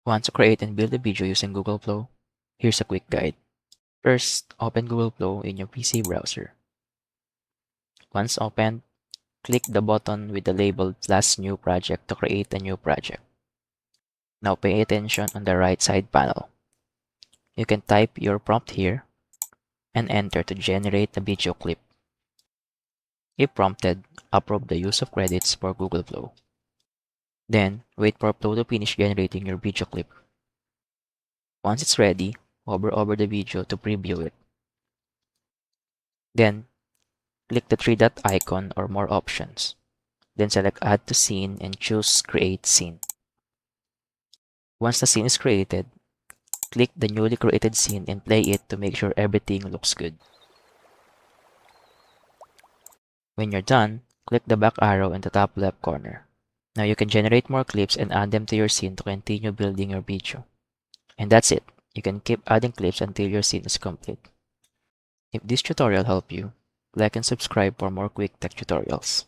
Want to create and build a video using Google Flow? Here's a quick guide. First, open Google Flow in your PC browser. Once opened, click the button with the label plus new project to create a new project. Now pay attention on the right side panel. You can type your prompt here and enter to generate a video clip. If prompted, approve the use of credits for Google Flow. Then, wait for Flow to finish generating your video clip. Once it's ready, hover over the video to preview it. Then, click the three-dot icon or more options. Then select Add to Scene and choose Create Scene. Once the scene is created, click the newly created scene and play it to make sure everything looks good. When you're done, click the back arrow in the top left corner. Now you can generate more clips and add them to your scene to continue building your video. And that's it. You can keep adding clips until your scene is complete. If this tutorial helped you, like and subscribe for more quick tech tutorials.